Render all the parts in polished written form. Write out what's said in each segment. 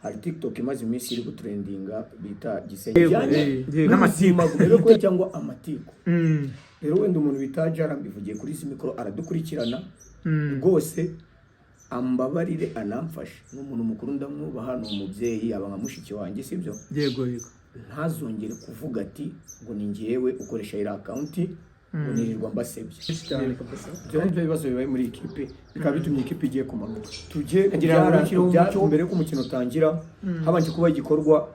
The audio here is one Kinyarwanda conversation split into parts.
hari TikTok imaze iminsi iri gutrendinga bita gisenge n'amatiku rero cyangwa amatiku. Rero wenda umuntu bita Jara mbivugiye kuri isi mikoro aradukurikirana rwose ambabarire anamfashe n'umuntu mukuru ndamwubaha n'umubyeyi aba nka mushiki wanjye sibyo. Yego ntazongere kuvuga ati ngo ni ngiyewe ukoresha ira account ngo nirirwa mbasebye. Byo bibazo bibaye muri ikipe bikaba bitumye ikipe igiye kumanuka. Tujye kugira ngo mbere ko umukino utangira habanje kuba igikorwa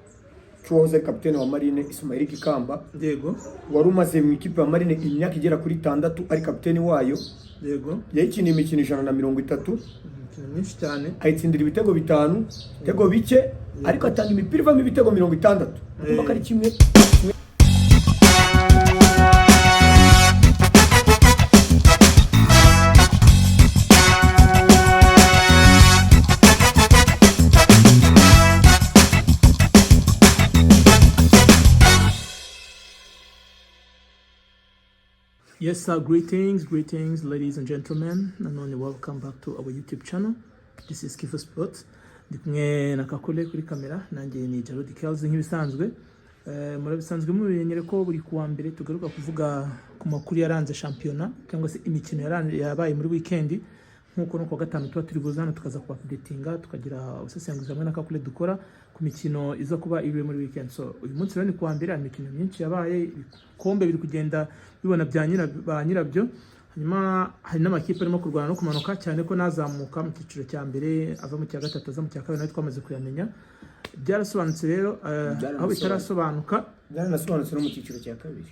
cy'uwahoze ari kapiteni wa Marine Ismail Kikamba. Yego wari umaze mu ikipe ya Marine imyaka igera kuri 6 ari kapiteni wayo. Yego yayikiniye imikino 130 myinshi cyane, ayitsindira ibitego 5 ibitego bike ariko atanga imipira ivamo ibitego 60 kumva kari kimwe. Yes sir, greetings ladies and gentlemen, and only welcome back to our YouTube channel. This is Kifu Sports. Ndi kumwe na Kakule kuri kamera, nanjye ni Jarod Kells nk'ibisanzwe. Murabisanzwe mubimenyere ko buri kuwa mbere tugaruka kuvuga ku makuru yaranze shampiyona cyangwa se imikino yabaye muri weekend. Nkuko no kwa gatanu tuba turi buzana tukaza ku updatinga tukagira usesenguza hamwe na Kakule dukora ku mikino iza kuba iri muri weekend. So uyu munsi rero ni kuwa mbere imikino myinshi yabaye, ibikombe biri kugenda bibona bya nyirabyo. Hanyuma hari n'amakipe arimo kurwana no kumanuka cyane ko nazamuka mu cyiciro cya mbere ava mu cya gatatu aza mu cya kabiri, nayo twamaze kuyamenya. Byarasobanutse rero aho bitarasobanuka byaranasobanutse no mu cyiciro cya kabiri.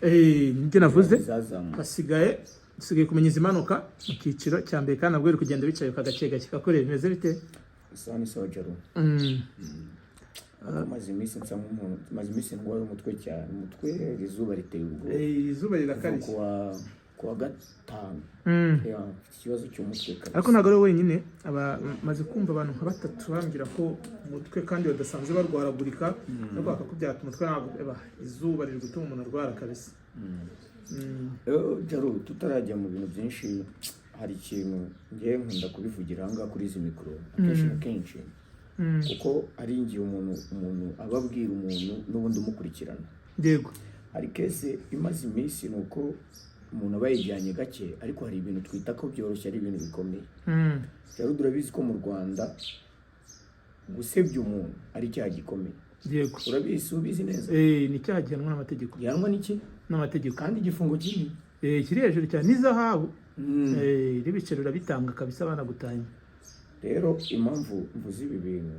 Nibyo navuze, hasigaye kumenya izimanuka mu cyiciro cya mbere kandi nabwo kugenda bicaye kagace gake. Kakore bimeze bite? Sani Sojaro. Maze iminsi ndwaye umutwe cyane, umutwe izuba riteye ubwo. Izuba rirakarishye kuwa gatanu. Ikibazo cy'umutwe kabisa. Ariko ntabwo ari wenyine, maze kumva abantu nka batatu bambwira ko umutwe kandi badasanzwe barwaragurika no bakakubyata umutwe ntabwo izuba riri gutuma umuntu arwara kabisa. Jaro tutarajya mu bintu byinshi, hari ikintu ngiye nkunda kubivugira hanga kuri izi mikoro akenshi kuko ari ngiye umuntu ababwira umuntu n'ubundi umukurikirana. Yego hari kese imaze iminsi nuko umuntu abayijyanye gake, ariko hari ibintu twita ko byoroshye ari ibintu bikomeye. Jaro durabizi ko mu Rwanda gusebya umuntu ari cyaha gikomeye. Yego urabizi ubizi neza. Ni cyaha gihanwa n'amategeko. Gihanwa n'iki? N'amategeko. Kandi igifungo kinini kiri hejuru cyane n'izahabu. Ribicero rabitanga kabisa abana gutanya. Rero impamvu mvuze ibi bintu,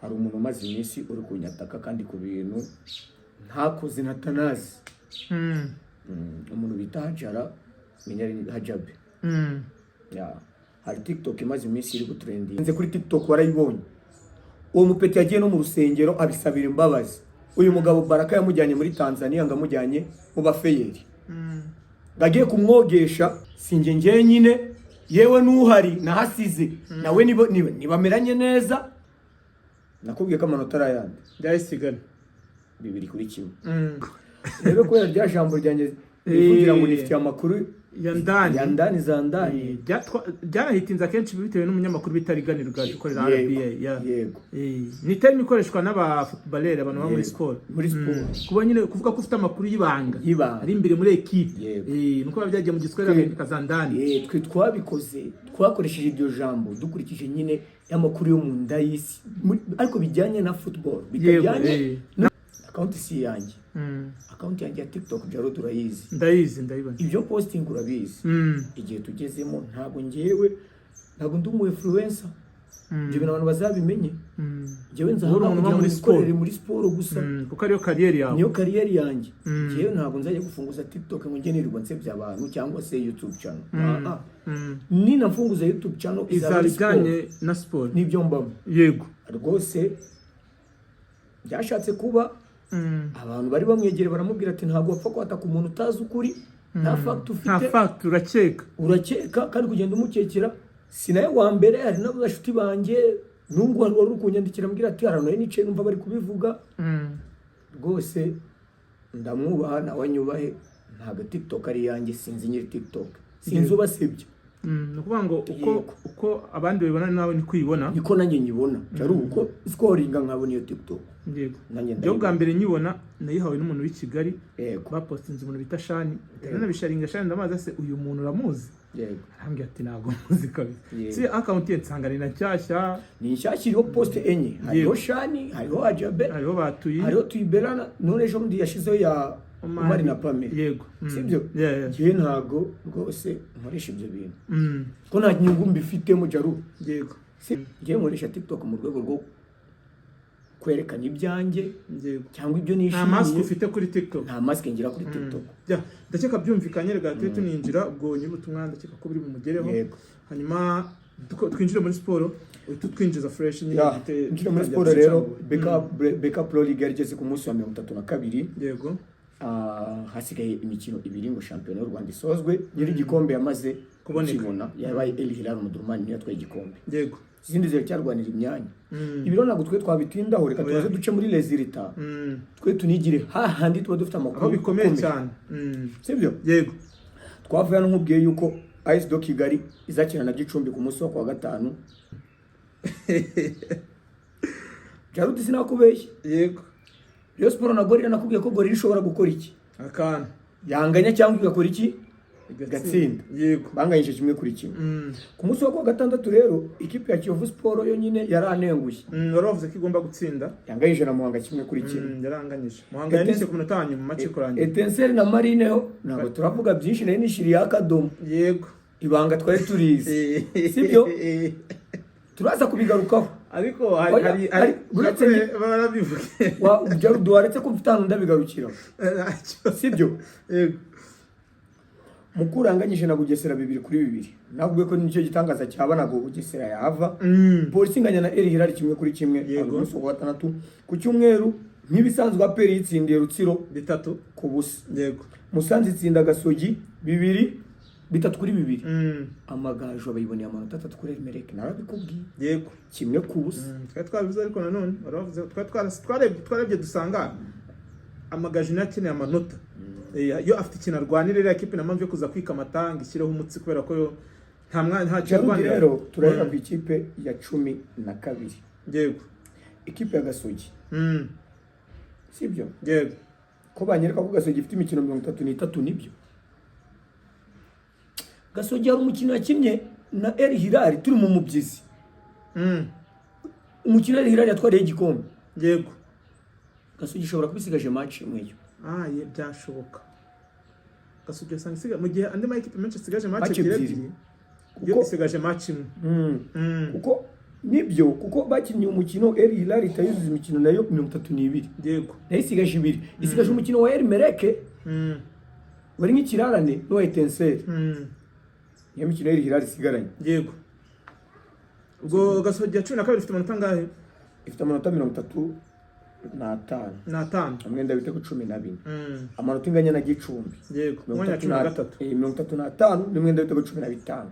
hari umuntu umaze iminsi uri kunyataka kandi ku bintu ntakoze natanazi. Umuntu bita Jara Hajabe. Hari TikTok imaze iminsi iri gutrendinga. Nze kuri TikTok warayibonye. Uwo mupeti yagiye no mu rusengero abisabira imbabazi. Uyu mugabo Baraka yamujyanye muri Tanzania ngamujyanye mu bafeyeri. Gagiye kumwogesha singe nyine yewe n'uhari nahasize nawe nibameranye neza. Nakubwiye ko amanota arayandi ndayisigana 2-1. Rero ko rya jambo ryanjye bivugira ngo nifite amakuru ya ndani za ndani byarahitinze akenshi bitewe n'umunyamakuru bitariganira bwaje ukorera RBA. Yego ni term ikoreshwa n'abafootballeur abantu ba muri sport. Kuba nyine kuvuga ko ufite amakuru y'ibanga ari imbere muri equipe. Nuko byagiye mu giswahili kazandani. Twe twabikoze twakoresheje iryo jambo dukurikije nyine y'amakuru yo mu ndayisi ariko bijyanye na football bijyanye account si yanjye. Account yanjye ya TikTok Jaro turayizi. Ndayibona. Ibyo posting urabizi. Igihe tugezemo ntabwo ndi umu influencer. Ibyo bintu abantu bazabimenye. Jewe nzahora muri sport gusa. Kuko ariyo career yawe. Niyo career yanjye. Jewe ntabwo nzajya gufunguza TikTok ngo ngenerirwa nsebya abantu cyangwa se YouTube channel. Nina mfunguza YouTube channel izabijyanye na sport. Nibyo mbamo. Yego. Rwose byashatse kuba abantu bari bamwegere baramubwira ati ntabwo wapfa kwata ku muntu utazi ukuri, nta fact ufite. Nta fact urakeka kandi kugenda umukekera. Sinaye wa mbere hari n'abashuti banjye nubwo wari ukunyandikira mbwira ati harano nice numva bari kubivuga. Rwose ndamwubaha nawe anyubahe. Ntago TikTok ari yanjye, sinzi nyiri TikTok, sinzi ubasebye. ni ukuvuga ngo uko abandi babibona nawe ni kwibona niko nanjye nyibona cyari uko scoringa nkabona iyo TikTok yego byo bwa mbere nyibona nayihawe n'umuntu w'i Kigali bapostinze umuntu bita Shani nabisharinga Shani ndamaze se uyu muntu uramuzi yego arambye ati ntago muzi kabisa si account ye nsangana nshyashya ni nshyashya iriho post enye hariho Shani hariho Ajabe hariho batuyi hariho Tuyiberana none ejo bundi yashizeho ya Umari na Pamela yego sibyo gihe ntago rwose nkoresha ibyo bintu ko nta nyungu mbifitemo jaru yego ngiye nkoresha TikTok mu rwego rwo kwerekana ibyanjye cyangwa ibyo nishimiye. Nta mask ufite kuri TikTok? Nta mask ngira kuri TikTok. Ndakeka byumvikanye rega tete ninjira ubwo nyibutumwa ndakeka ko biri mu mugereho. Hanyuma twinjire muri siporo twinjiza fresh nyine gite. Ngira muri siporo rero Beka Pro League yarigeze ku munsi wa 32. Yego. Hasigaye imikino ibiri ngo shampiyona y'u Rwanda isozwe nyiri igikombe yamaze kuboneka yabaye El Hilal Omdurman niyo twaye igikombe. Yego. Izindi zire cyarwanira imyanya. Ibiro ntabwo twe twabitindaho reka tuze duce muri resultat. Twe tunigire hahandi tuba dufite amakuru aho bikomeye cyane. Sibyo? Yego. Twavuye no nkubwiye yuko AS do Kigali izakina na Gicumbi ku munsi wa kwa gatanu. Jaruti sinakubeshye. Yego. Yo Sport na Gorilla nakubwiye ko Gorilla ishobora gukora iki? Akana. Yanganya cyangwa igakora iki? Gatsinda. Yego. Banganyije kimwe kuri kimwe. Ku munsi wa kwa gatandatu rero ikipe ya Kiyovu Sport yo nyine yaranenguye. Waravuze ko igomba gutsinda. Yanganyije na Muhanga kimwe kuri kimwe. Yaranganyije. Muhanga yanise ku munota wanyu mu mace kurangira. Etincelle na Marine ho ntabwo turavuga byinshi nayo nishiri y'akadomo. Yego. Ibanga twari turize. Sibyo? Turaza kubigarukaho. Ariko hari barabivuge. Wa Jarudu waretse ko mfitano ndabigarukira. Sibyo? Yego. Mukuranganyije na Bugesera 2-2. Nabwo ko nicyo gitangaza cyabanago Bugesera yava. Polisi inganya na El Hilal kimwe kuri kimwe. Yego. Ku wa 6 ku cyumweru nkibisanzwe aperi yitsindiye Rutsiro 3 ku busa. Yego. Musanze itsinda Gasogi 3-2. Amagaju abayiboneye amanota 3 kuri Emerek narabikubwiye. Yego. Kimwe ku busa. Twabivuze ariko nanone baravuze twarebye dusanga amagaju nakeneye amanota. Yo afite ikintu arwanirira equipe namanje yo kuza kwika amatanga ishyireho umutsi kubera ko nta cyarwanira rero turareba ku ikipe ya 12. Yego. Ikipe ya Gasogi. Sibyo? Yego. Ko banyereka ko Gasogi ifite imikino 33 nibyo. Gasogi ari umukino yakinnye na El Hilal turi mu mubyizi. Umukino El Hilal yatwariye igikombe. Yego. Gasogi ishobora kubisigaje match imwe. Byashoboka. Gasogi asanga mu gihe andi makipe menshi sigaje match ebyiri. Kuko sigaje match imwe. Kuko nibyo kuko bakinnye umukino El Hilal itayuzuza imikino nayo 32. Yego. Nayo isigaje 2. Isigaje umukino wa El Mereke. Bari nk'ikirarane no Etincelle. Iyo mikino El Hilal isigaranye. Yego. Ubwo Gasogi ya 12 ifite amanota ngahe? Ifite amanota 35. Amwenda bitego 12. Amanota inganya na Gicumbi. Yego. Mwanya 13. 35 n'umwenda bitego 15.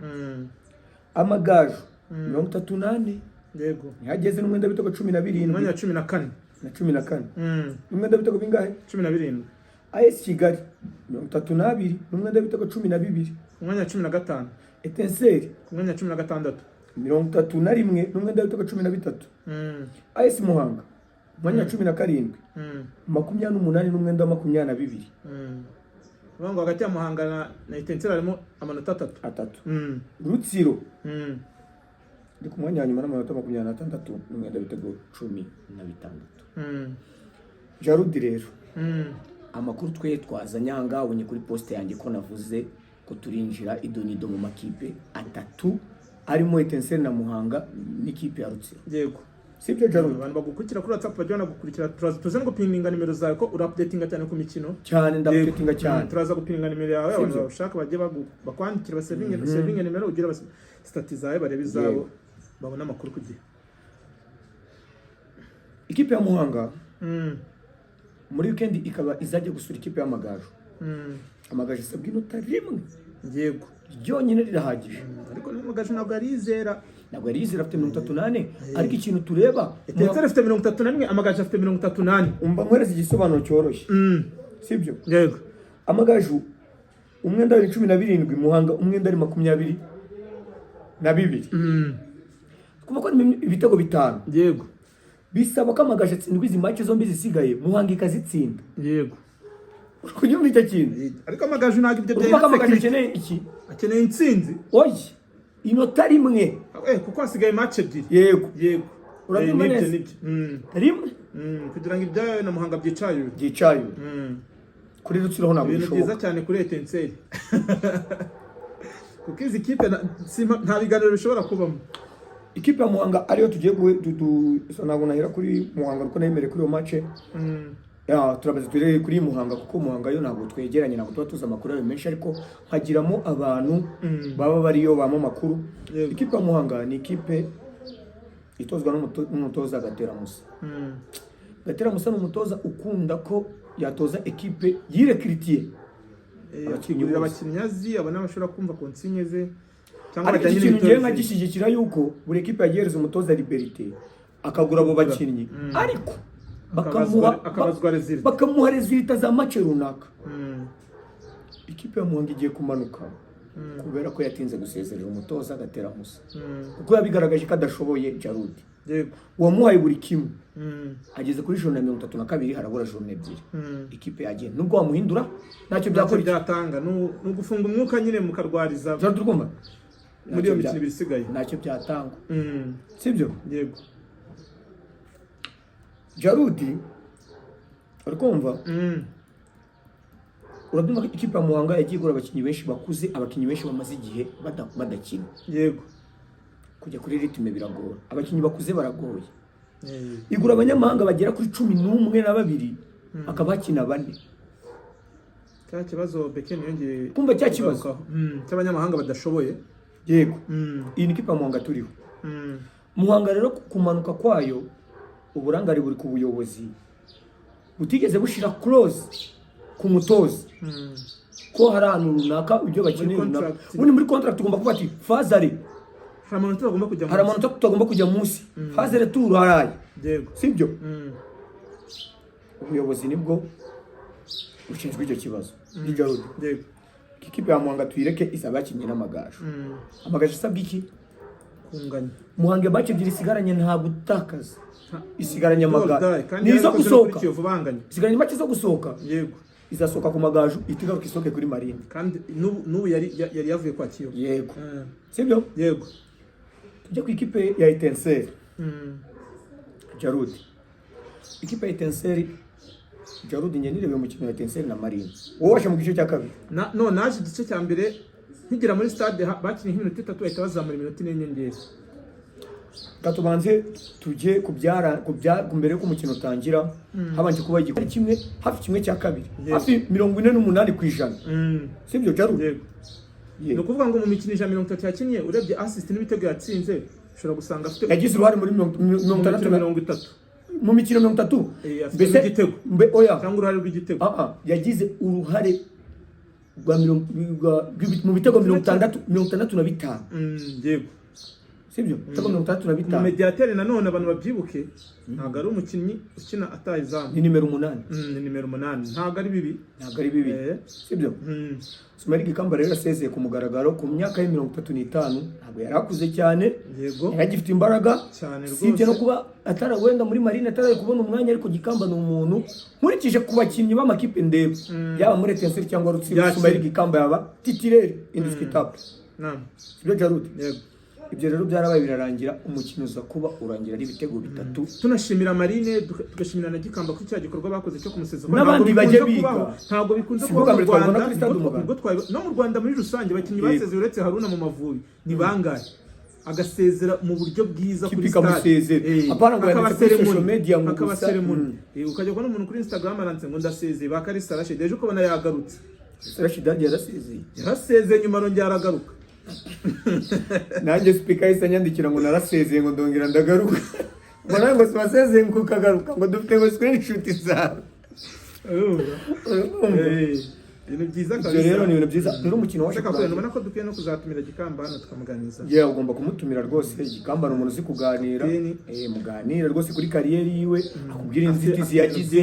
Amagaju 38. Yego. Yageze n'umwenda bitego 12. Mwanya 14. Na 14. N'umwenda bitego bingahe? 12. AS Kigali 32 n'umwenda bitego 12. Mwanya 15. Etincelle mwanya 16. 31 n'umwenda bitego 13. AS Muhanga mwanya 17. 28 n'umwenda wa 22. Bango hagati ya Muhanga na Etincelle harimo amanota 3. Rutsiro ndi ku mwanya nyuma n'amanota 26 n'umwenda bitego 16. Jarudi rero amakuru twe twazanyanga ubonye kuri poste yanjye ko navuze ko turinjira idonido mu makipe 3 arimo Etincelle na Muhanga n'ikipe ya Rutsiro. Yego. Sibyo Jarudi abantu bagukurikira kuri WhatsApp bajya gukurikira tuze ngo pinninga nimero zawe ko urupdatinga cyane ku mikino cyane ndapdatinga cyane turaza gupinga nimero yawe abantu bashaka bajye bakwandikira saving nimero ugira stati zawe barebe izabo babona amakuru ku gihe. Ikipe ya Muhanga muri weekend ikaba izajya gusura ikipe y'Amagaju. Amagaju sabwe inota rimwe. Yego. Ryonyine rirahagije. Ariko n'Amagaju ntabwo arizera. Ntabwo arizera afite 38 ariko ikintu tureba Etincelle afite 31 Amagaju afite 38. Umva nkwereza igisobanuro cyoroshye. Sibyo? Yego. Amagaju umwenda ari 17 Muhanga umwenda ari 20 na 2 kuva ko ni ibitego 5 yego bisaba ko Amagaju atsindwa izi match zombi zisigaye Muhanga ikazitsinda yego kunyumva icyo kintu ariko Amagaju ntabwo ibyo kuva ko Amagaju akeneye iki akeneye intsinzi oya inota rimwe kuko hasigaye match ebyiri yego urabyumva neza rimwe kugira ngo ibyayo na Muhanga byicayo kuri Rutsiro ho ntabwo ibintu byiza cyane kuri Etincelle kuko izi kipe nta biganiro bishobora kubamo. Ikipe ya Muhanga ariyo tugiye ntabwo nahera kuri Muhanga kuko nayemere kuri iyo match turabaza turere kuri Muhanga kuko Muhanga yo ntabwo twegeranye, ntabwo tuba tuzi amakuru ayo menshi, ariko hagiramo abantu baba bariyo bamo makuru. Ikipe ya Muhanga ni ikipe itozwa n'umutoza Gatera Musa. Gatera Musa ni umutoza ukunda ko yatoza ekipe yirekritiye abakinnyi azi abana bashobora kumva konsigne ze cyangwa bajyanye n'ibyo nkagishyigikira yuko buri ekipe yagereza umutoza liberté akagura abo bakinnyi ariko bakamuha resultat za match runaka. Ikipe ya Muhanga igiye kumanuka kubera ko yatinze gusezerera umutoza Gatera Musa kuko yabigaragaje ko adashoboye Jarudi wamuhaye buri kimwe ageze kuri jone 32 harabura jone 2 ikipe yagiye nubwo wamuhindura ntacyo byakora byatanga no gufunga umwuka nyine mukarwariza Jarudi rugomba muri iyo mikino bisigaye ntacyo byatanga sibyo yego Jarudi urikumva urabona ikipe ya Muhanga yagiye igura abakinnyi benshi bakuze, abakinnyi benshi bamaze igihe badakina yego kujya kuri ritme biragora, abakinnyi bakuze baragoye. Igura abanyamahanga bagera kuri 11 na 2 akaba hakina 4. Cya kibazo Beken yongeye kumva cya kibazo cy'abanyamahanga badashoboye yego iyi ni ikipe ya Muhanga turiho. Muhanga rero kumanuka kwayo uburangare buri ku buyobozi butigeze bushira close ku mutoza ko hari ahantu runaka ibyo bakeneye ubundi muri contract tugomba kuba ati Fazari hari amanota tugomba kujya munsi Fazari turaraye yego sibyo ubuyobozi nibwo ushinzwe icyo kibazo Jarudi yego ikipe ya Muhanga tuyireke isaba yakinnye n'Amagaju. Amagaju asabwa iki kunganya Muhanga bace ebyiri isigaranye nta gutakaza isigaranye Amagaju nizo gusohoka isigaranye make zo gusohoka yego izasohoka ku Magaju itigaruka isoke kuri Marine kandi n'ubu yari yavuye kwa Kiyo yego sibyo yego tujye ku ikipe ya Etincelle Jarudi ikipe ya Etincelle Jarudi nyenirebe mu kintu ya Etincelle na Marine wowe washe mu gice cya kabiri naje igice cya mbere nkigira muri stade bakinnye iminota 3 ahita bazamura iminota 4 nyongera katubanze tujye mbere ko umukino utangira habanje kuba igikora kimwe hafi kimwe cya kabiri hafi 48% sibyo Jarudi no kuvuga ngo mu mikino 130 yakinnye urebye assist n'ibitego yatsinze ushobora gusanga afite yagize uruhare muri 30 mu mikino 30 mbese igitego oya cyangwa uruhare rw'igitego yagize uruhare mu bitego 65 yego sibyo bitego 65 mu mediatere nanone abantu babyibuke ntabwo ari umukinnyi ukina atayizamu ni nimero 8 ni nimero 8 ntabwo ari bibi sibyo Sumari Gikamba rero asezeye ku mugaragaro ku myaka ya 35 ntabwo yarakuze cyane yego yaragifite imbaraga cyane rwose sibyo no kuba atarawenda muri Marine ataraye kubona umwanya, ariko Gikamba ni umuntu nkurikije ku bakinnyi b'amakipe ndebe yaba muri Etincelle cyangwa Rutsiro Sumari Gikamba yaba titulaire indiscutable sibyo Jarudi yego ibyo rero byarabaye birarangira umukino uza kuba urangira ari ibitego 3. Tunashimira Marine tugashimira na Gikamba ko cya gikorwa bakoze cyo kumusezera n'abandi bajye biga ntabwo bikunze kuba mu Rwanda no mu Rwanda muri rusange abakinnyi basezeye uretse Haruna mu Mavubi ni bangahe agasezera mu buryo bwiza kuri stade apana ngo yanditse kuri social media ngo akabaseremoni ukajya kubona umuntu kuri Instagram aranditse ngo ndasezeye Bakari Sarashe deje uko bana yagarutse Sarashe dadi yarasezeye nyuma arongera aragaruka nanjye speaker yise nyandikira ngo narasezeye ngo ndongera ndagaruka ngo nawe ngo sibasezeye ngo ukagaruka ngo dufite ngo screenshot zawe ibintu byiza ibyo rero ni ibintu byiza rero umukino waje kurangira ubona ko dukwiye no kuzatumira Gikamba hano tukamuganiza yewe ugomba kumutumira rwose Gikamba ni umuntu uzi kuganira muganira rwose kuri kariyeri yiwe akubwira inzitizi yagize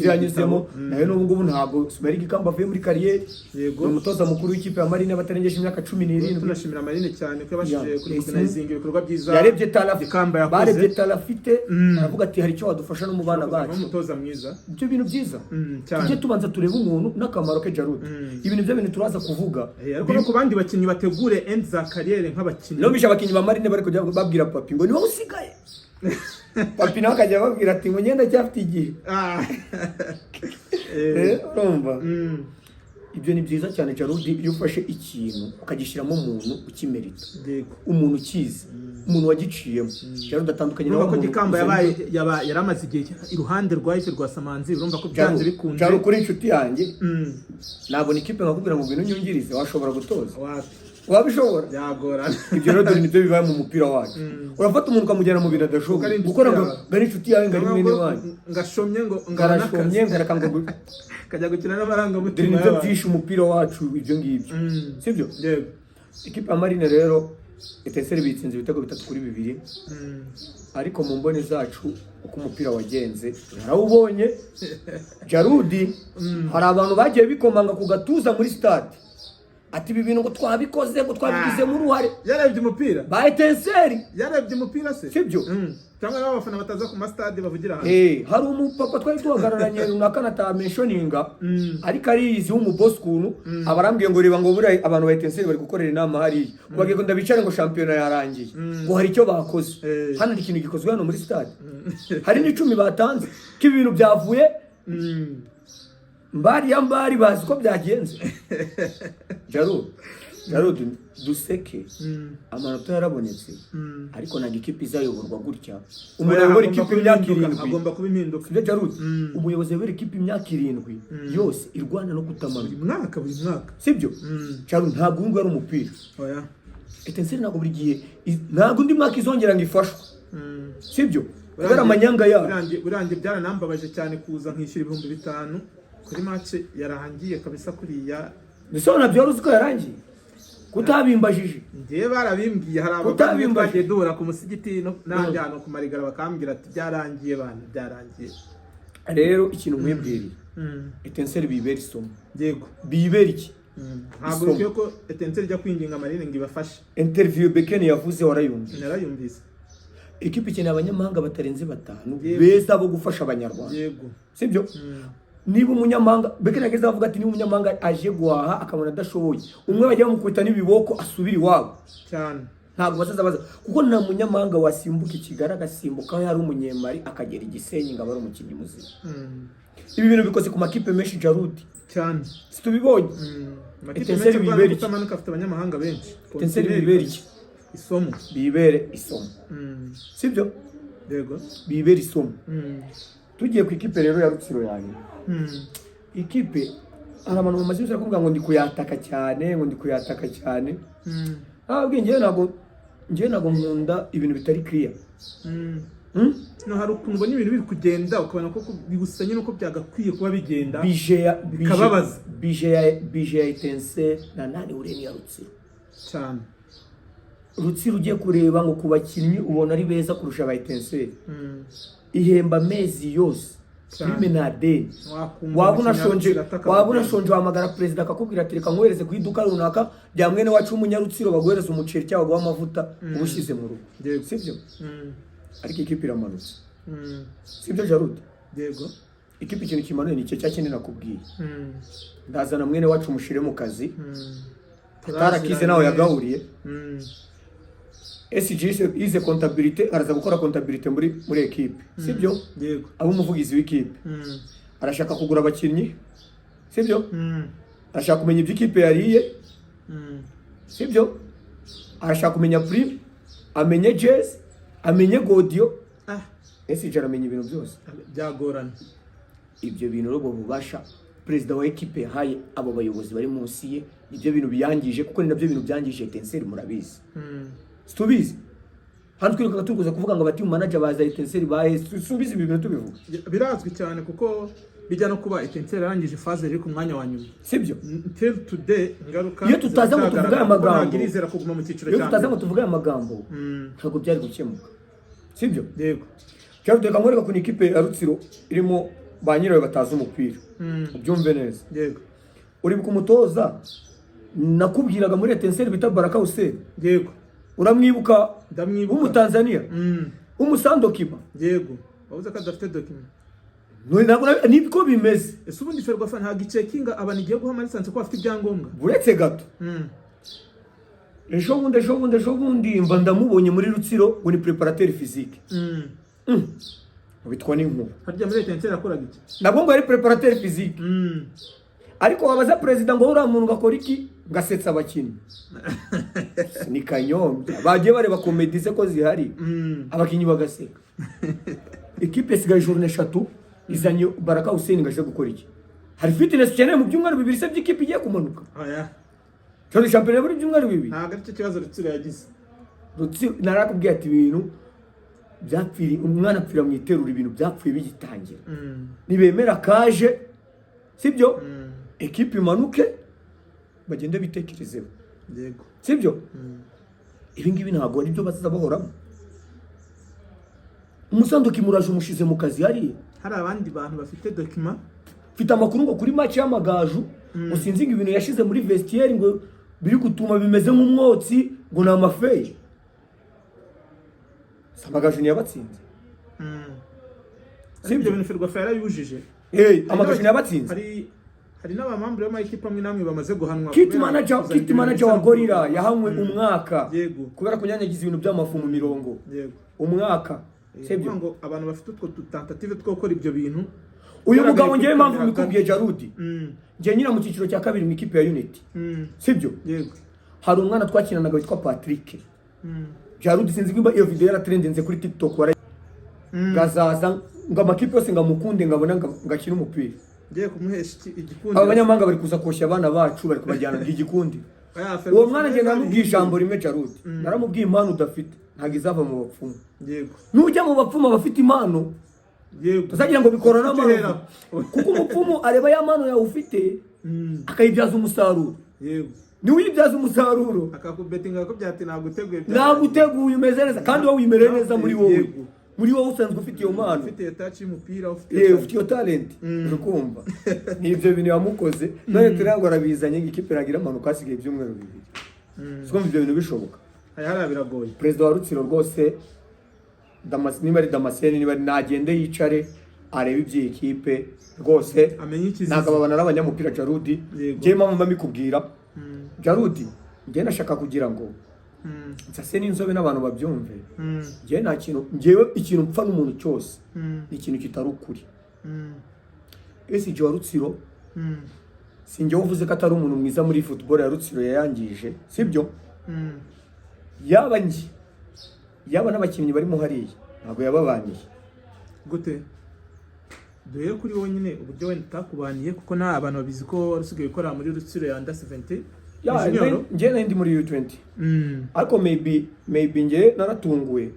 yanyuzemo nawe n'ubu ngubu ntabwo Ismail Gikamba avuye muri kariyeri ni umutoza mukuru w'ikipe ya Marine batarengeje imyaka 17 tunashimira Marine cyane ko yabashije kuri organizing ibikorwa byiza yarebye talafite aravuga ati hari icyo wadufasha no mu bana bacu umutoza mwiza ibyo bintu byiza tujye tubanza turebe umuntu n'akamaro ke Jarudi ibintu byo bintu turaza kuvuga ariko no ku bandi bakinnyi bategure end za kariyeri nk'abakinnyi no bisha abakinnyi ba Marine bari kujya babwira papi ngo ni wowe usigaye papi nawe akajya babwira ati ngo ngenda cyafite igihe urumva ibyo ni byiza cyane Jarudi iyo ufashe ikintu ukagishyiramo umuntu ukimerita umuntu ukizi umuntu wagiciyemo Jarudi atandukanye n'uko Gikamba yaramaze igihe iruhande rwa Yves Rwasamanzi urumva ko byanze bikunze cyaro kuri inshuti yanjye nabona ikipe nkakubwira ngo ngwino nyungirize washobora gutoza wabishobora yagorana ibyo rero nibyo bibaye mu mupira wacu urafata umuntu ukamujyana mu bintu adashobora gukora ngo gari inshuti yawe ngari mwene wanyu ngashomye ngo ngarashomye ngarakanga kajya gukina n'amarangamutima dore nibyo byishe umupira wacu ibyo ngibyo sibyo ikipe ya Marine rero Etincelle bitsinze ibitego 3-2 ariko mu mbone zacu uko umupira wagenze narawubonye Jarudi hari abantu bagiye bikomanga ku gatuza muri stade ati ibi bintu ngo twabikoze ngo twabigize mu ruhare yarebye umupira ba Etincelle yarebye umupira se sibyo cyangwa n'abafana bataza ku stade bavugira hano hari umupapa twari tuhagararanye runaka natamentioninga ariko ariyizi w'umuboss kuntu abarambwiye ngo reba ngo buriya abantu ba Etincelle bari gukorera inama hariya bagiye ngo ndabicare ngo shampiyona yarangiye ngo hari icyo bakoze hano ikintu gikozwe hano muri stade hari n'icumi batanze ko ibintu byavuye mbari bazi ko byagenze Jarudi duseke amanota yarabonetse ariko ntabwo ikipe izayoborwa gutya umuntu ayobora ikipe imyaka 7 agomba kuba impinduka sibyo Jarudi umuyobozi ayobora ikipe imyaka 7 yose irwana no kutamanuka buri mwaka sibyo Jarudi ntabwo ngo ari umupira oya Etincelle ntabwo buri gihe ntabwo undi mwaka izongera ngo ifashwe sibyo kubera amanyanga yayo burangiye byaranambabaje cyane kuza nkishyura 5,000 kuri match yarangiye kabisa kuriya bisona byoroze ko yarangiye kutabimbajije ndiye barabimbwiye hari abandi bagiye duhura ku musigiti n'andi hano ku marigara bakambwira ati byarangiye bana byarangiye rero ikintu mwebwiriye Etincelle bibera isomo yego bibera iki ntabwo cyo ko Etincelle ijya kwinginga Marine ngo ibafashe interview Bekeni yavuze narayumvise ikipe ikeneye abanyamahanga batarenze 5 beza bo gufasha abanyarwanda yego sibyo niba umunyamahanga Bekeni ageze avuga ati niba umunyamahanga aje guhaha akabona adashoboye umwe bajya bamukubita n'ibiboko asubira iwabo cyane ntabwo bazaza kuko nta munyamahanga wasimbuka ikigara agasimbuka aho yari umunyemari akagera Igisenyi ngo abari umukinnyi muzima ibi bintu bikoze ku makipe menshi Jarudi cyane situbibonye Etincelle bibera iki amanuka afite abanyamahanga benshi Etincelle bibera iki isomo bibere isomo sibyo yego bibera isomo tugiye ku ikipe rero ya Rutsiro yanyu ikipe hari abantu bamaze gusa kuvuga ngo ndi kuyataka cyane ababwiye njye ntabwo nkunda ibintu bitari clear no hari ukuntu ubona ibintu biri kugenda ukabona ko bigusanye nuko byagakwiye kuba bigenda bikababaza bije ya Etincelle na nani ureni ya Rutsiro cyane Rutsiro ugiye kureba ngo ku bakinnyi ubona ari beza kurusha ba Etincelle ihemba mezi yose criminade wabuna shonje wamagara president akakubwira ati reka nkohereze ku iduka runaka bya mwene wacu umunyarutsiro baguhereza umuceri cyangwa guha amavuta ubushize mu rugo sibyo ariko ikipe iramanutse sibyo Jarudi yego ikipe ikintu kimanuye ni cyo cyakindi nakubwiye ndazana mwene wacu umushire mu kazi atarakize nawe yagahuriye SG ize comptabilité araza gukora comptabilité muri equipe sibyo yego abo umuvugizi w'ikipe arashaka kugura abakinnyi sibyo arashaka kumenya ibyo ikipe yariye sibyo arashaka kumenya prime amenye jazz amenye godio SG aramenya ibintu byose byagorana ibyo bintu rero bubasha president wa equipe yahaye abo bayobozi bari munsi ye ibyo bintu biyangije kuko ni nabyo bintu byangije Etincelle murabizi tubizi hano twiruka tuguze kuvuga ngo abati manager baza Etincelle bahe subiza ibi bintu tubivuga birazwi cyane kuko bijya no kuba Etincelle yarangije phase iri ku mwanya wa nyuma sibyo until today ngaruka iyo tutaza ngo tuvuge aya magambo ngirizera kuguma mu cyiciro iyo cyane tutaza ngo tuvuge aya magambo ntabwo byari gukemuka sibyo yego cyangwa reka nkwereka ku ikipe ya Rutsiro irimo ba nyirayo batazi umupira ubyumve neza yego uri kumutoza nakubwiraga muri Etincelle bita Baraka Hussein yego uramwibuka ndamwibuka w'umutanzania umusandokiba yego wabuze ko adafite document nibwo bimeze ese ubundi Ferwafa nta gicekinga abantu igiye guha license ko bafite ibyangombwa buretse gato ejo bundi mba ndamubonye muri Rutsiro ngo ni préparateur physique bitwa n'inkuba harya muri Etincelle akoraga iki nabwo ngo ari préparateur physique ariko wabaza president ngo uriya muntu ngakora iki ngasetsa abakinnyi ni kanyombya bagiye bareba comedy se ko zihari abakinnyi bagaseka ikipe sigaye journée 3 izanye Baraka Hussein ngaje gukora iki hari fitness cyane mu byumweru bibiri se by'ikipe igiye kumanuka oya cyane championnat muri byumweru bibiri ntabwo ari cyo kibazo Rutsiro yagize Rutsiro narakubwiye ati ibintu byapfiri umwana apfira mu iterura ibintu byapfuye bigitangira nibemera kaje sibyo ekipe imanuke bagende bitekerezeho yego sibyo ibi ngibi ntabwo ari byo bazaza bahoramo umusanduki muraje umushize mu kazi hari abandi bantu bafite document mfite amakuru ngo kuri match y'amagaju usinzi ngo ibintu yashize muri vestiaire ngo biri gutuma bimeze nk'umwotsi ngo na amafeyi amagaju niyabatsinze sibyo bintu Ferwafa yarayujije amagaju niyabatsinze hari n'abamambure b'amakipe amwe namwe bamaze guhanwa kit manager wa Gorilla yahanwe umwaka yego kubera kunyanyagiza ibintu by'amafu mu mirongo yego umwaka sibyo ngo abantu bafite utwo tentative two gukora ibyo bintu uyu mugabo ngiye mpamvu mikubwiye Jarudi ngiye nyina mu cyiciro cya kabiri mu ikipe ya Unity sibyo yego hari umwana twakinanaga witwa Patrick Jarudi sinzi ko iyo video yaratrendinze kuri TikTok wara gazaza ngo amakipe yose ngamukunde ngabona ngakina umupira ngiye kumuhesha igikundi abanyamanga bari kuza koshya abana bacu bari kubajyana igikundi uwo mwana ngiye namubwiye ijambo rimwe Jarudi naramubwiye impano udafite ntago izava mu bapfumu yego nujya mu bapfumu abafite impano yego uzagira ngo bikora n'amahera kuko umupfumu areba ya mpano yawe ufite akayibyaza umusaruro yego ni uyibyaza umusaruro akakubetinga ko byati naguteguye umeze neza kandi wowe wimereye neza muri wowe usanzwe ufite iyo mpano ufite touch y'umupira ufite iyo talent urukumva nibyo bintu yamukoze none turango arabizanye ikipe ragira amanuka hasigaye ibyumweru bibiri siko ibyo bintu bishoboka hari biragoye president wa Rutsiro rwose niba ari Damascene niba nagende yicare arebe ibyo ekipe rwose nakababana n'abanyamupira Jarudi ngiye mpamvu mbikubwira Jarudi ngiye nashaka kugira ngo nsase n'inzobe n'abantu babyumve ngiye nta kintu ngiyewe ikintu mpfa n'umuntu cyose ni ikintu kitari ukuri ese wa Rutsiro sinjye uvuze ko atari umuntu mwiza muri football ya Rutsiro yayangije sibyo yaba n'abakinnyi barimo hariya ntabwo yababaniye gute duhere kuri wowe nyine uburyo wenda utakubaniye kuko nta abantu babizi ko wari usigaye ukora muri Rutsiro ya under 17 njye nari muri U20 ariko maybe njye naratunguwe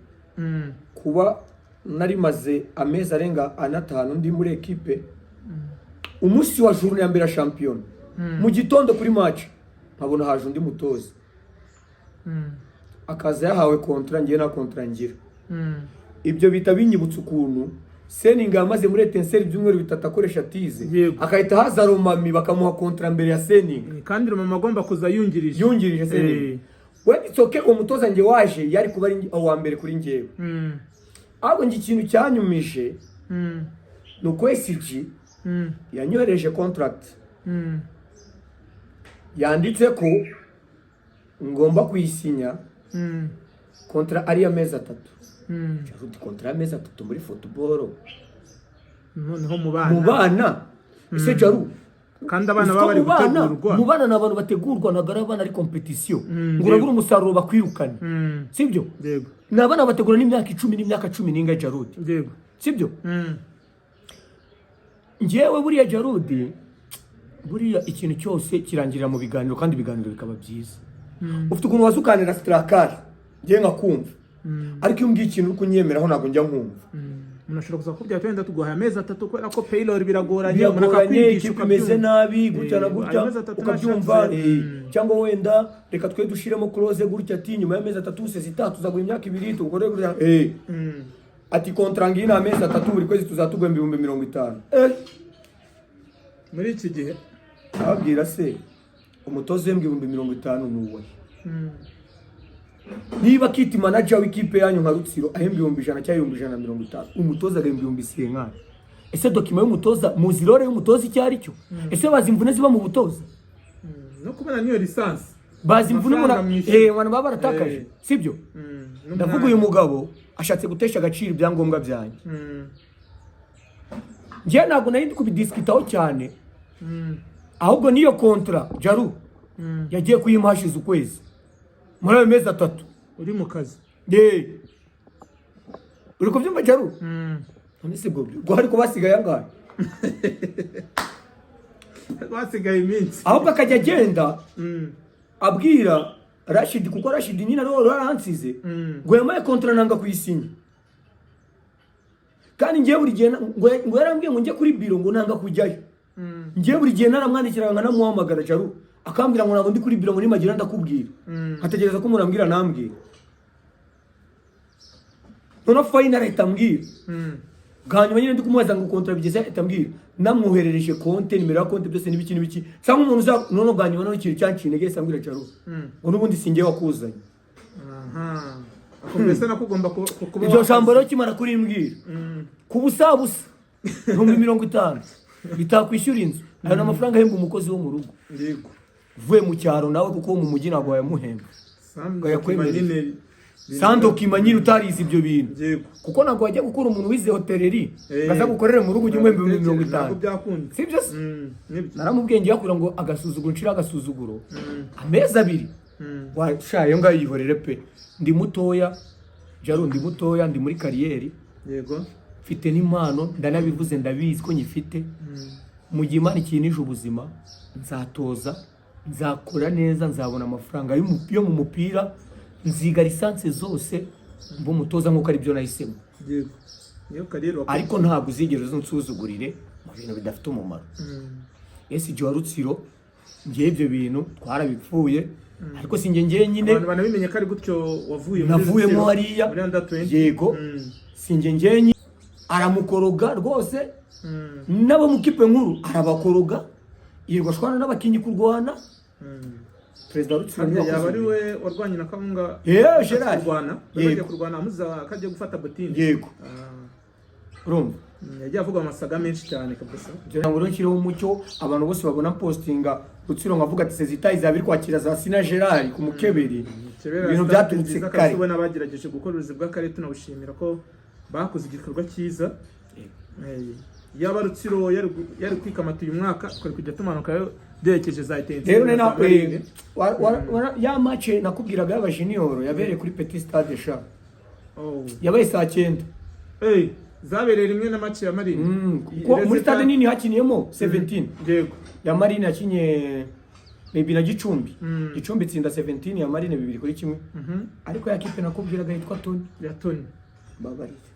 kuba nari maze amezi arenga 5 ndi muri ekipe umunsi wa journée ya mbere ya champion mu gitondo kuri match nkabona haje undi mutoza akaza yahawe kontra ngiye na kontra ngira ibyo bita binyibutsa ukuntu Seninga yamaze muri Etincelle byumweru bitatu akoresha tize akahita haza Romami bakamuha kontra mbere ya Seninga kandi Romami agomba kuza yungirije Seninga we itsoke umutoza nge waje yari kuba ari awa mbere kuri ngewe ahubwo ngi ikintu cyanyumije nuko SG yanyohereje contract yanditse ko ngomba kuyisinya kontra ari amezi 3 Jarudi kontra amezi 3 muri football noneho mu bana ese Jaru kandi abana baba bari gutegurwa mu bana n'abantu bategurwa nagarabana ari competition ngo uragura umusaruro bakwirukanye sibyo yego nabana bategura n'imyaka 10 n'imyaka 10 ninga Jarudi yego sibyo ngewe buriya Jarudi buriya ikintu cyose kirangirira mu biganiro kandi ibiganiro bikaba byiza ufite ukuntu wazukanira Strakar ngiye ngakumva ariko iyo umbwiye ikintu uri kunyemeraho ntabwo njya nkumva. Umuntu ashobora kuza kubwira ati wenda tuguhaye amezi 3 kubera ko payroll biragoranye, umuntu akakwigisha ikipe imeze nabi gutya na gutya ukabyumva, cyangwa wenda reka twe dushiremo close gutya ati nyuma y'amezi 3 sezita tuzaguha imyaka 2 tugore gutya ati contract ina amezi 3 buri kwezi tuzatugwa 50,000. Muri iki gihe ababwira se umutozo w'ibihumbi 50,000 nuwe. Niba kiti manager w'ikipe yanyu nka Rutsiro ahembwa 100 cyangwa 150, umutoza agahembwa 100. Ese dokima y'umutoza muzirore y'umutoza icyari cyo? Ese bazi imvune ziba mu butoza? No kubona niyo lisansi bazi imvune abantu baba baratakaje, sibyo? Ndavuga uyu mugabo ashatse gutesha agaciro ibyangombwa byanyu. Ngiye ntabwo nari ndi kubidiskitaho cyane, ahubwo niyo kontra Jaru yagiye kuyimuhashiza ukwezi muri ayo mezi 3 uri mu kazi. Uri kubyumva Jaru? None se bwo ariko basigaye angahe? Basigaye iminsi. Ahubwo akajya agenda abwira Rashid, kuko Rashid nyine rero yaransize ngo yamaye kontra nanga kuyisinya. Kandi ngiye buri gihe ngo yarambwiye ngo njye kuri biro ngo nanga kujyayo. Ngiye buri gihe naramwandikira ngo namuhamagara Jaru akambwira ngo nabo ndi kuri biro muri magira ndakubwira. Hategereza ko murambwira nambwira. None fine leta mbwira. Ganyuma nyine ndi kumubaza ngo kontra bigeze itambwira. Namwoherereje konte nimero ya konte byose n'ibiki. Sanga umuntu uza none ganyuma no ikintu cyancinege sambwira Jaru. Ngo nubundi singe wakuzanye. Akomeza nakugomba kuba. Ibyo shambaro kimara kuri mbwira. Kubusabusa 50,000 bitakwishyura inzu. Ayo amafaranga ahemba umukozi wo mu rugo. Yego. Vuye mu cyaro nawe kuko mu mujyi ntabwo yamuhemba. Ngo yakwemereye. Sando kimanyira utarize ibyo bintu. Yego. Kuko ntabwo wajya gukora umuntu wize hoteleri baza gukorera mu rugo ujye 50,000. Ntabwo byakunda. Sibyo? Naramubwiye ngiye akura ngo agasuzuguro nshira agasuzuguro. Amezi 2. Washaye ngaho yihorere pe. Ndi mutoya. Jaru ndi mutoya, ndi muri kariyeri. Yego. Mfite n'impano ndanabivuze ndabizi ko nyifite. Mu gihe Imana ikinije ubuzima nzatoza, nzakora neza, nzabona amafaranga yo mu mupira, nziga lisansi zose mbo mutoza nkuko ari byo nahisemo. Yego. Niyo kariyeri ariko ntabwo uzigera unsuzugurire mu bintu bidafite umumaro. Ese igihe Rutsiro ngiye ibyo bintu twarabipfuye, ariko singe ngiye nyine abantu banabimenye ko ari gutyo wavuye navuyemo hariya. Yego. Singe ngiye aramukoroga rwose. Nabo mukipe nkuru arabakoroga yirwa shwana n'abakinyi kurwana. President Rutsiro yaba ari we warwanye na Kawunga. Gerard kurwana yagiye kurwana amuza akajya gufata botine. Yego. Urumva yagiye avuga amasaga menshi cyane kabisa. Ngira ngo nshyireho umucyo abantu bose babona postinga Rutsiro ngavuga ati sezita izabiri kwakira za Sina Gerard ku mukeberi. Ibintu byaturutse kare. Ubona bagerageje gukora uruzi bw'akarere tunabishimira ko bakoze igikorwa cyiza. Yaba Rutsiro yari kwikamata uyu mwaka kuri kujya tumanuka byerekeje za intensi. Rero nena ya match nakubwiraga y'aba junior yabereye kuri Petit Stade sha. Yabaye saa 9. Zabereye rimwe na match ya Marine. Muri stade nini hakiniyemo 17. Yego. Ya Marine yakinye maybe na Gicumbi. Gicumbi tsinda 17 ya Marine 2-1. Ariko ya kipe nakubwiraga yitwa Tony. Ya Tony. Babarite.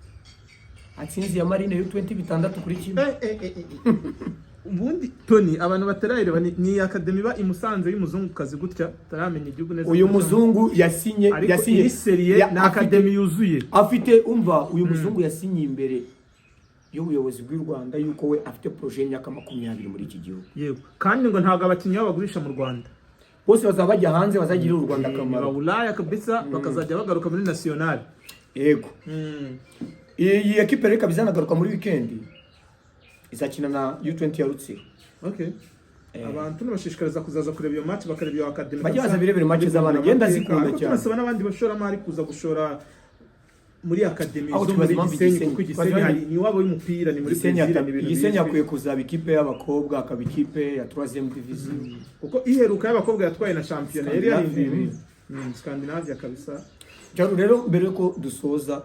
Atsinzi ya Marine yo 20 bitandatu kuri kimwe. Ubundi Tony abantu batarayireba ni academy ba imusanze y'umuzungukazi gutya taramenya igihugu neza. Uyu muzungu yasinye na academy yuzuye. Afite umva uyu muzungu yasinye imbere y'ubuyobozi bw'u Rwanda yuko we afite projet y'imyaka 20 muri iki gihugu. Yego. Kandi ngo ntago abakinnyi bagurisha mu Rwanda. Bose bazaba bajya hanze bazagirira u Rwanda akamaro. Ulaya kabisa bakazajya bagaruka muri national. Yego. Iyi equipe reka bizanagaruka muri weekend. Izakina na U20 ya Rutsiro. Okay. Abantu nabashishikariza kuzaza kureba iyo match bakareba iyo academy. Bajya baza birebera match z'abana genda zikunda cyane. Tunasaba n'abandi bashora mari kuza gushora muri academy zo muri Gisenyi kuko Gisenyi ni wabo y'umupira ni muri Gisenyi yakwiye kuzaba ikipe y'abakobwa akaba ikipe ya 3e division. Kuko iheruka y'abakobwa yatwaye na championnat yari yarindiye. Scandinavia kabisa. Cyaro rero mbere ko dusoza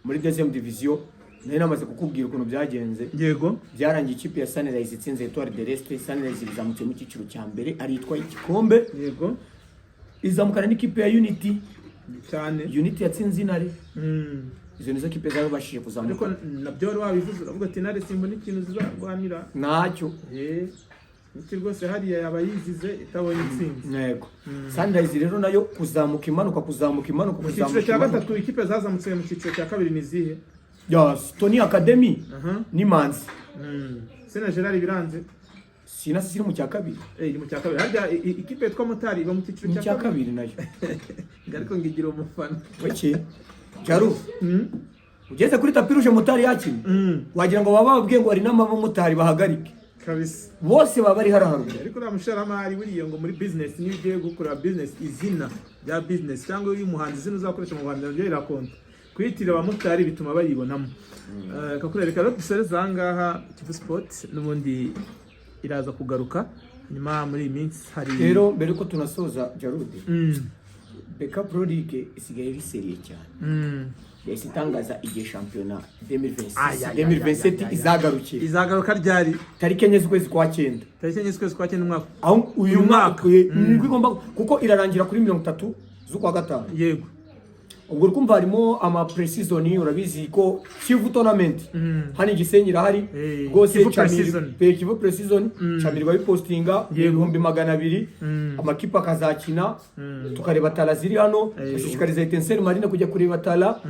muri 2e division nari namaze kukubwira ukuntu byagenze. Yego. Byarangiye ikipe ya Sunrise itsinze Etoile de l'Est. Sunrise izamutse mu cyiciro cya mbere ari itwaye igikombe. Yego. Izamukana n'ikipe ya Unity cyane. Unity yatsinze Intare. Izo nizo kipe zabashije kuzamuka. Ariko nabyo wari wabivuze uravuga ati Intare simbona ikintu zizarwanira. Ntacyo. Iki rwose hariya yaba yizize itabonye intsinzi. Yego. Sunrise rero nayo kuzamuka imanuka. Mu cyiciro cya gatatu ikipe zazamutse mu cyiciro cya kabiri ni zihe? Stony Academy ni Manzi. Sena Gerard biranze. Sinasi siri mu cya kabiri. Iri mu cya kabiri. Harya ikipe yitwa Motari iba mu cyiciro cya kabiri nayo. Ariko ngigira umufana. Weki. Jaru. Ugeze kuri tapiruje Motari yakini. Wagira ngo baba babwiye ngo ari n'amama Motari bahagarike. Kabisa. Bose baba bari haraharuye. Ariko namusharamari buriye ngo muri business niyo ugiye gukora business izina rya business cyangwa uyu muhanzi izina uzakoresha mu Rwanda ryo irakonta. Kwitira abamotari bituma baribonamo. Kakurereka rero dusereza ahangaha Kivu Sport n'ubundi iraza kugaruka nyuma muri iyi minsi hari rero mbere ko tunasoza Jarude. Beka Pro League isigaye iri seriye cyane. Yesi tangaza igihe shampiyona 2027 izagaruka ryari tariki enye z'ukwezi kwa 9. Tariki enye z'ukwezi kwa 9 mwaka. Aho uyu mwaka igomba kuko irarangira kuri 30 z'ukwa gatanu. Yego. Ubwo rukumva harimo ama pre-season urabizi ko Kivu tournament hani Gisenyi irahari rwose Kivu pre-season Chamiri bipostinga 200,000 amakipe akazakina tukareba Tala ziri hano dushishikariza Etincelle Marine kujya kureba Tala.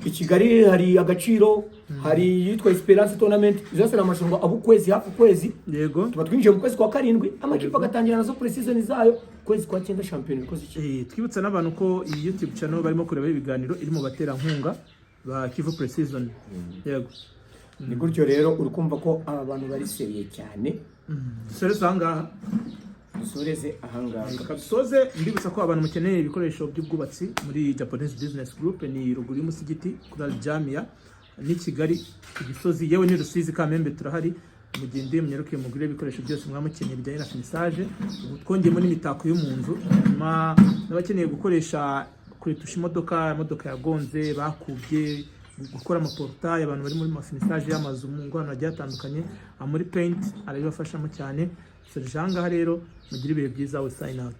I Kigali hari agaciro hari yitwa Esperance tournament zose n'amarushanwa abu kwezi hafi kwezi. Yego. Tuba twinjiye mu kwezi kwa 7 amakipe agatangira nazo pre-season zayo kwezi kwa 9 champion bikoze iki. Twibutsa n'abantu ko iyi YouTube channel barimo kureba ibiganiro irimo batera nkunga ba Kivu pre-season. Yego. Ni gutyo rero urukumva ko aba bantu bari seriye cyane. Dusoreze ahangaha. Dusoreze ahangaha. Kadusoze ndibutsa ko abantu mukeneye ibikoresho by'ubwubatsi muri Japanese Business Group ni ruguru y'umusigiti kuri Jamia ni Kigali Gisozi yewe ni Rusizi Kamembe turahari. Mugende munyarukiye mugure ibikoresho byose mwamukeneye bijyanye na finissage. Twongeyemo n'imitako yo mu nzu. N'abakeneye gukoresha kuretusha imodoka yagonze bakubye gukora amaportail abantu bari muri finissage y'amazu mu ngwano agiye atandukanye muri paint arabibafashamo cyane. Serjanga rero mugire ibihe byiza we sign out.